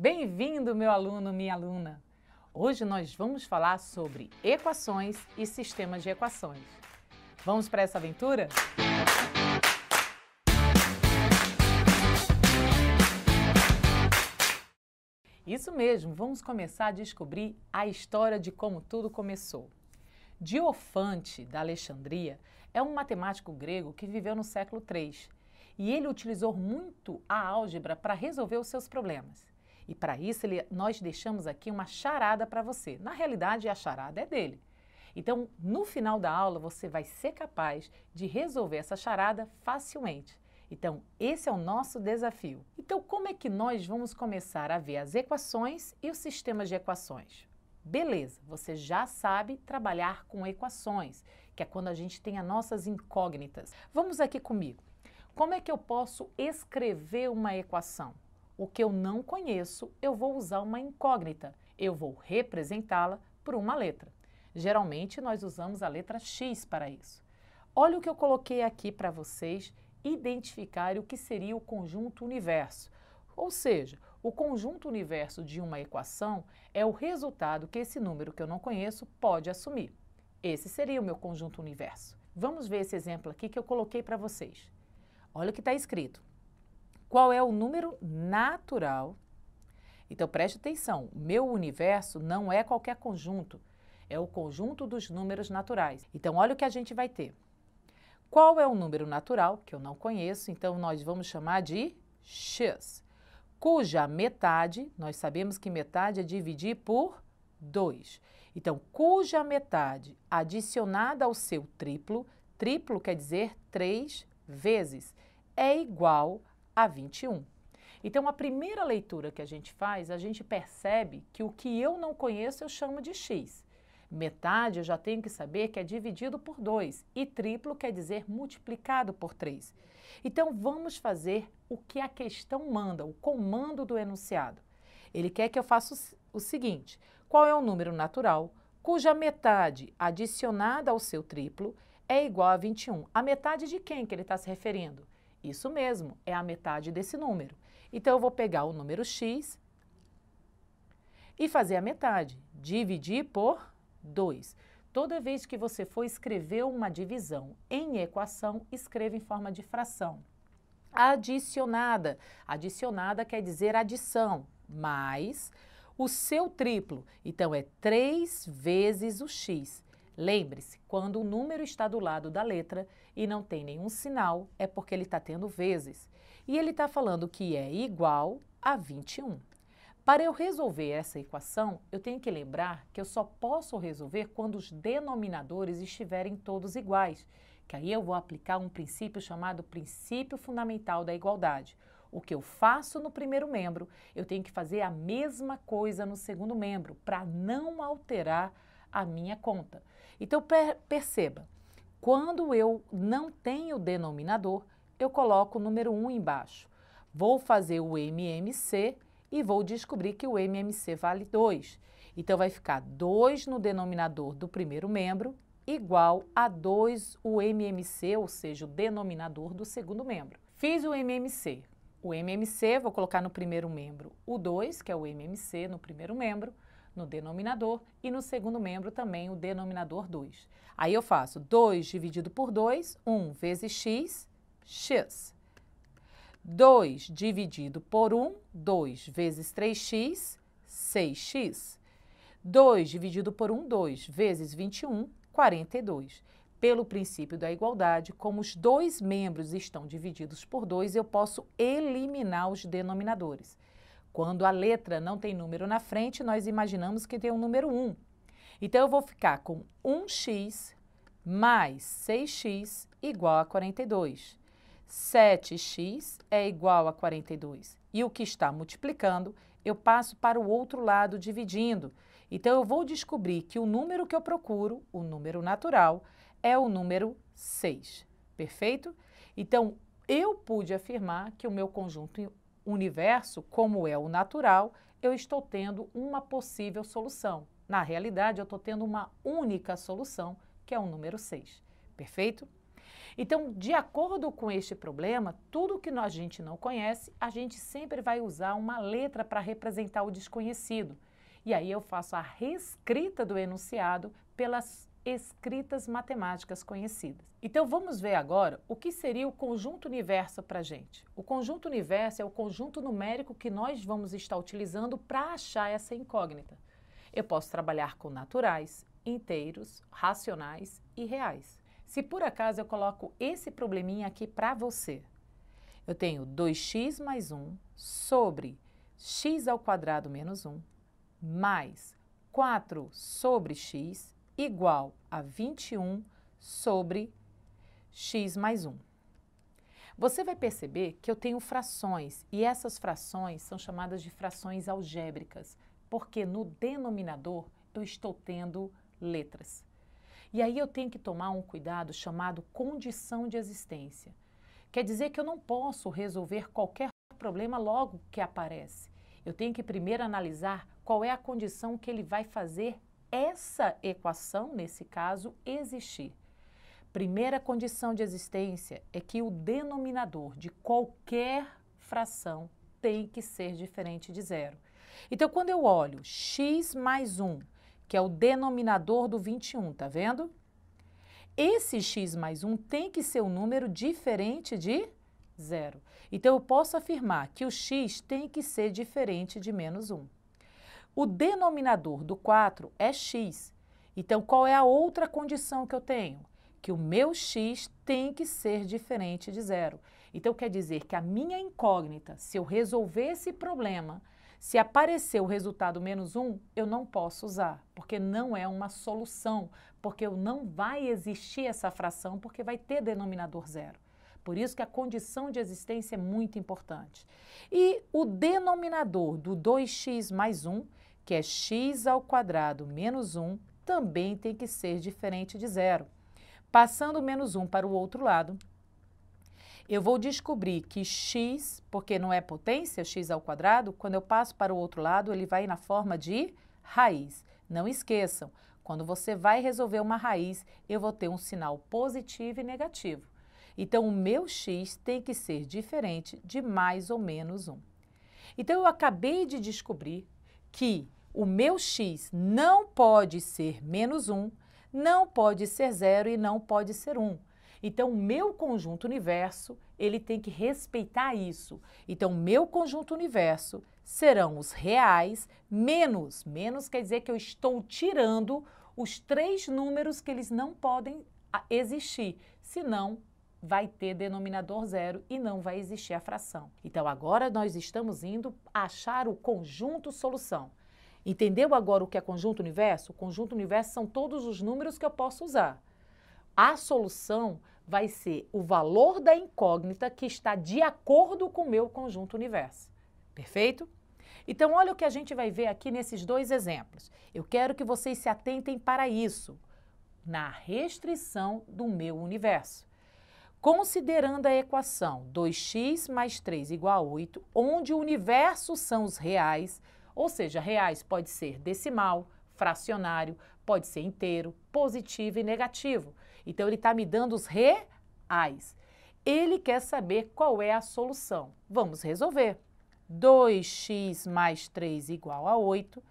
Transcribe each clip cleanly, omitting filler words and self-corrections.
Bem-vindo, meu aluno, minha aluna! Hoje nós vamos falar sobre equações e sistemas de equações. Vamos para essa aventura? Isso mesmo, vamos começar a descobrir a história de como tudo começou. Diofante, da Alexandria, é um matemático grego que viveu no século III e ele utilizou muito a álgebra para resolver os seus problemas. E para isso nós deixamos aqui uma charada para você. Na realidade, a charada é dele. Então, no final da aula, você vai ser capaz de resolver essa charada facilmente. Então, esse é o nosso desafio. Então, como é que nós vamos começar a ver as equações e os sistemas de equações? Beleza, você já sabe trabalhar com equações, que é quando a gente tem as nossas incógnitas. Vamos aqui comigo. Como é que eu posso escrever uma equação? O que eu não conheço, eu vou usar uma incógnita. Eu vou representá-la por uma letra. Geralmente, nós usamos a letra X para isso. Olha o que eu coloquei aqui para vocês identificarem o que seria o conjunto universo. Ou seja, o conjunto universo de uma equação é o resultado que esse número que eu não conheço pode assumir. Esse seria o meu conjunto universo. Vamos ver esse exemplo aqui que eu coloquei para vocês. Olha o que está escrito. Qual é o número natural? Então, preste atenção, meu universo não é qualquer conjunto, é o conjunto dos números naturais. Então, olha o que a gente vai ter. Qual é o número natural, que eu não conheço, então nós vamos chamar de x, cuja metade, nós sabemos que metade é dividir por 2. Então, cuja metade adicionada ao seu triplo, triplo quer dizer 3 vezes, é igual a 21. Então, a primeira leitura que a gente faz, a gente percebe que o que eu não conheço eu chamo de x. Metade eu já tenho que saber que é dividido por 2 e triplo quer dizer multiplicado por 3. Então, vamos fazer o que a questão manda, o comando do enunciado. Ele quer que eu faça o seguinte: qual é o número natural cuja metade adicionada ao seu triplo é igual a 21? A metade de quem que ele está se referindo? Isso mesmo, é a metade desse número. Então, eu vou pegar o número x e fazer a metade, dividir por 2. Toda vez que você for escrever uma divisão em equação, escreva em forma de fração. Adicionada. Adicionada quer dizer adição, mais o seu triplo. Então, é 3 vezes o x. Lembre-se, quando o número está do lado da letra e não tem nenhum sinal, é porque ele está tendo vezes. E ele está falando que é igual a 21. Para eu resolver essa equação, eu tenho que lembrar que eu só posso resolver quando os denominadores estiverem todos iguais, que aí eu vou aplicar um princípio chamado princípio fundamental da igualdade. O que eu faço no primeiro membro, eu tenho que fazer a mesma coisa no segundo membro, para não alterar a minha conta. Então, perceba, quando eu não tenho denominador, eu coloco o número 1 embaixo. Vou fazer o MMC e vou descobrir que o MMC vale 2. Então, vai ficar 2 no denominador do primeiro membro igual a 2 o MMC, ou seja, o denominador do segundo membro. Fiz o MMC. O MMC, vou colocar no primeiro membro o 2, que é o MMC no primeiro membro, no denominador, e no segundo membro também o denominador 2. Aí eu faço 2 dividido por 2, 1 vezes x, x. 2 dividido por 1, 2 vezes 3x, 6x. 2 dividido por 1, 2 vezes 21, 42. Pelo princípio da igualdade, como os dois membros estão divididos por 2, eu posso eliminar os denominadores. Quando a letra não tem número na frente, nós imaginamos que tem o número 1. Então, eu vou ficar com 1x mais 6x igual a 42. 7x é igual a 42. E o que está multiplicando, eu passo para o outro lado dividindo. Então, eu vou descobrir que o número que eu procuro, o número natural, é o número 6. Perfeito? Então, eu pude afirmar que o meu conjunto universo, como é o natural, eu estou tendo uma possível solução. Na realidade, eu estou tendo uma única solução, que é o número 6. Perfeito? Então, de acordo com este problema, tudo que a gente não conhece, a gente sempre vai usar uma letra para representar o desconhecido. E aí eu faço a reescrita do enunciado pelas escritas matemáticas conhecidas. Então vamos ver agora o que seria o conjunto universo para a gente. O conjunto universo é o conjunto numérico que nós vamos estar utilizando para achar essa incógnita. Eu posso trabalhar com naturais, inteiros, racionais e reais. Se por acaso eu coloco esse probleminha aqui para você, eu tenho 2x mais 1 sobre x ao quadrado menos 1 mais 4 sobre x igual a 21 sobre x mais 1. Você vai perceber que eu tenho frações e essas frações são chamadas de frações algébricas, porque no denominador eu estou tendo letras. E aí eu tenho que tomar um cuidado chamado condição de existência. Quer dizer que eu não posso resolver qualquer problema logo que aparece. Eu tenho que primeiro analisar qual é a condição que ele vai fazer essa equação, nesse caso, existir. Primeira condição de existência é que o denominador de qualquer fração tem que ser diferente de zero. Então, quando eu olho x mais 1, que é o denominador do 21, tá vendo? Esse x mais 1 tem que ser um número diferente de zero. Então, eu posso afirmar que o x tem que ser diferente de menos 1. O denominador do 4 é x. Então, qual é a outra condição que eu tenho? Que o meu x tem que ser diferente de zero. Então, quer dizer que a minha incógnita, se eu resolver esse problema, se aparecer o resultado menos 1, eu não posso usar, porque não é uma solução, porque não vai existir essa fração, porque vai ter denominador zero. Por isso que a condição de existência é muito importante. E o denominador do 2x mais 1, que é x ao quadrado menos 1, também tem que ser diferente de zero. Passando o menos 1 para o outro lado, eu vou descobrir que x, porque não é potência, x ao quadrado, quando eu passo para o outro lado, ele vai na forma de raiz. Não esqueçam, quando você vai resolver uma raiz, eu vou ter um sinal positivo e negativo. Então, o meu x tem que ser diferente de mais ou menos 1. Então, eu acabei de descobrir que o meu x não pode ser menos 1, não pode ser 0 e não pode ser 1. Então, o meu conjunto universo, ele tem que respeitar isso. Então, o meu conjunto universo serão os reais menos. Menos quer dizer que eu estou tirando os 3 números que eles não podem existir, senão vai ter denominador zero e não vai existir a fração. Então, agora nós estamos indo achar o conjunto solução. Entendeu agora o que é conjunto universo? O conjunto universo são todos os números que eu posso usar. A solução vai ser o valor da incógnita que está de acordo com o meu conjunto universo. Perfeito? Então, olha o que a gente vai ver aqui nesses 2 exemplos. Eu quero que vocês se atentem para isso, na restrição do meu universo. Considerando a equação 2x mais 3 igual a 8, onde o universo são os reais, ou seja, reais pode ser decimal, fracionário, pode ser inteiro, positivo e negativo. Então, ele está me dando os reais. Ele quer saber qual é a solução. Vamos resolver. 2x mais 3 igual a 8.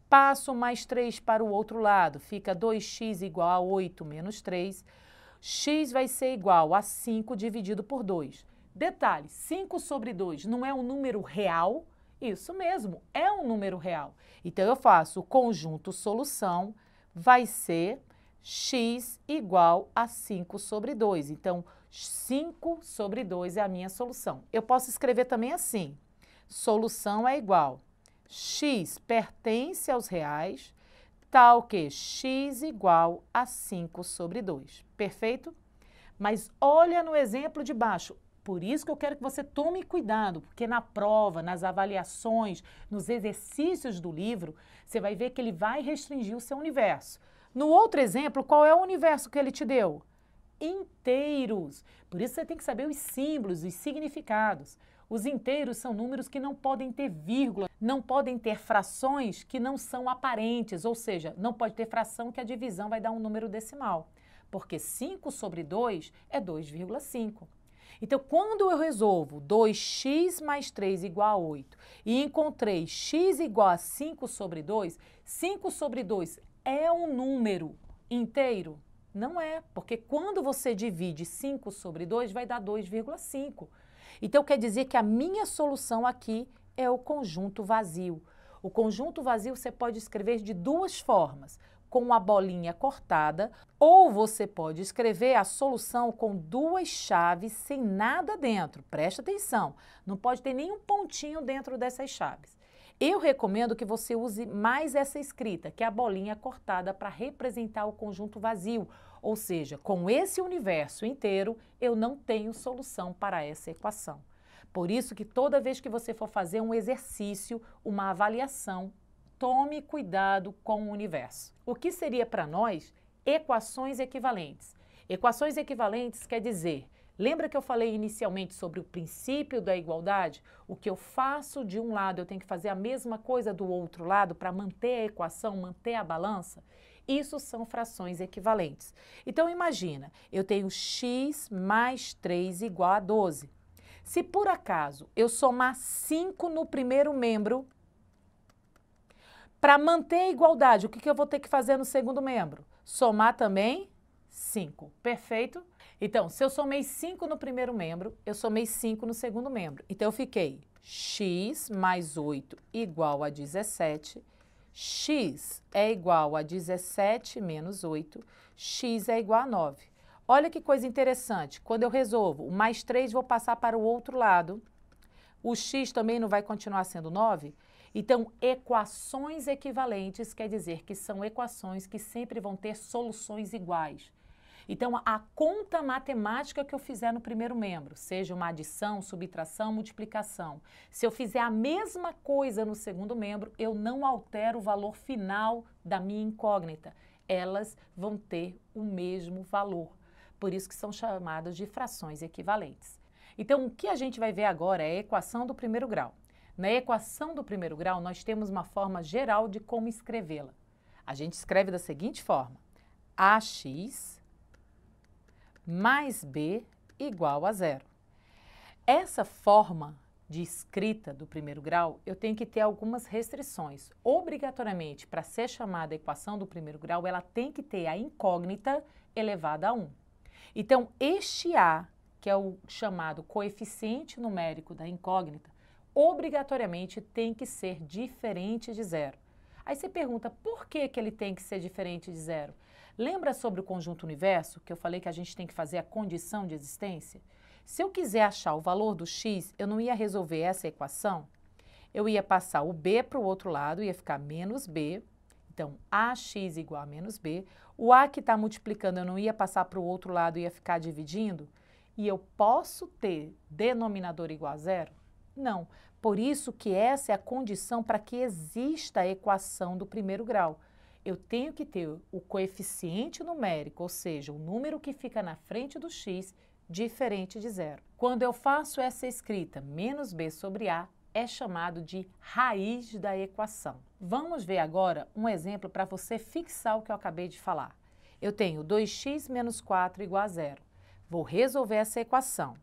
Passo mais 3 para o outro lado. Fica 2x igual a 8 menos 3. X vai ser igual a 5 dividido por 2. Detalhe, 5 sobre 2 não é um número real? Isso mesmo, é um número real. Então, eu faço o conjunto solução, vai ser x igual a 5 sobre 2. Então, 5 sobre 2 é a minha solução. Eu posso escrever também assim. Solução é igual. X pertence aos reais, tal que x igual a 5 sobre 2. Perfeito? Mas olha no exemplo de baixo. Por isso que eu quero que você tome cuidado, porque na prova, nas avaliações, nos exercícios do livro, você vai ver que ele vai restringir o seu universo. No outro exemplo, qual é o universo que ele te deu? Inteiros. Por isso você tem que saber os símbolos, os significados. Os inteiros são números que não podem ter vírgula, não podem ter frações que não são aparentes, ou seja, não pode ter fração que a divisão vai dar um número decimal. porque 5 sobre 2 é 2,5. Então, quando eu resolvo 2x mais 3 igual a 8 e encontrei x igual a 5 sobre 2, 5 sobre 2 é um número inteiro? Não é, porque quando você divide 5 sobre 2, vai dar 2,5. Então, quer dizer que a minha solução aqui é o conjunto vazio. O conjunto vazio você pode escrever de duas formas, com a bolinha cortada, ou você pode escrever a solução com duas chaves sem nada dentro. Presta atenção, não pode ter nenhum pontinho dentro dessas chaves. Eu recomendo que você use mais essa escrita, que é a bolinha cortada, para representar o conjunto vazio. Ou seja, com esse universo inteiro, eu não tenho solução para essa equação. Por isso que toda vez que você for fazer um exercício, uma avaliação, tome cuidado com o universo. O que seria para nós equações equivalentes? Equações equivalentes quer dizer, lembra que eu falei inicialmente sobre o princípio da igualdade? O que eu faço de um lado, eu tenho que fazer a mesma coisa do outro lado para manter a equação, manter a balança? Isso são frações equivalentes. Então imagina, eu tenho x mais 3 igual a 12. Se por acaso eu somar 5 no primeiro membro, para manter a igualdade, o que eu vou ter que fazer no segundo membro? Somar também 5. Perfeito? Então, se eu somei 5 no primeiro membro, eu somei 5 no segundo membro. Então, eu fiquei x mais 8 igual a 17. X é igual a 17 menos 8. X é igual a 9. Olha que coisa interessante. Quando eu resolvo o mais 3, vou passar para o outro lado. O x também não vai continuar sendo 9? Então, equações equivalentes quer dizer que são equações que sempre vão ter soluções iguais. Então, a conta matemática que eu fizer no primeiro membro, seja uma adição, subtração, multiplicação, se eu fizer a mesma coisa no segundo membro, eu não altero o valor final da minha incógnita. Elas vão ter o mesmo valor. Por isso que são chamadas de frações equivalentes. Então, o que a gente vai ver agora é a equação do primeiro grau. Na equação do primeiro grau, nós temos uma forma geral de como escrevê-la. A gente escreve da seguinte forma: ax mais b igual a 0. Essa forma de escrita do primeiro grau, eu tenho que ter algumas restrições. Obrigatoriamente, para ser chamada equação do primeiro grau, ela tem que ter a incógnita elevada a 1. Então, este a, que é o chamado coeficiente numérico da incógnita, obrigatoriamente tem que ser diferente de 0. Aí você pergunta, por que ele tem que ser diferente de 0? Lembra sobre o conjunto universo, que eu falei que a gente tem que fazer a condição de existência? Se eu quiser achar o valor do x, eu não ia resolver essa equação, eu ia passar o b para o outro lado, ia ficar menos b, então ax igual a menos b, o a que está multiplicando eu não ia passar para o outro lado, ia ficar dividindo, e eu posso ter denominador igual a 0? Não. Por isso que essa é a condição para que exista a equação do primeiro grau. Eu tenho que ter o coeficiente numérico, ou seja, o número que fica na frente do x, diferente de 0. Quando eu faço essa escrita, menos b sobre a, é chamado de raiz da equação. Vamos ver agora um exemplo para você fixar o que eu acabei de falar. Eu tenho 2x menos 4 igual a 0. Vou resolver essa equação.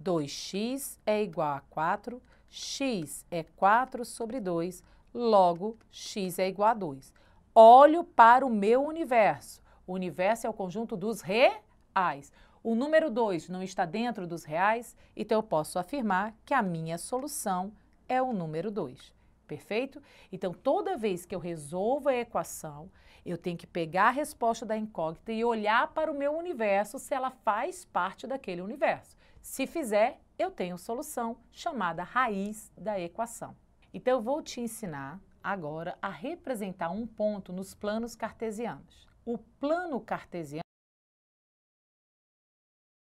2x é igual a 4, x é 4 sobre 2, logo x é igual a 2. Olho para o meu universo. O universo é o conjunto dos reais. O número 2 não está dentro dos reais, então eu posso afirmar que a minha solução é o número 2. Perfeito? Então, toda vez que eu resolvo a equação, eu tenho que pegar a resposta da incógnita e olhar para o meu universo se ela faz parte daquele universo. Se fizer, eu tenho solução chamada raiz da equação. Então, eu vou te ensinar agora a representar um ponto nos planos cartesianos. O plano cartesiano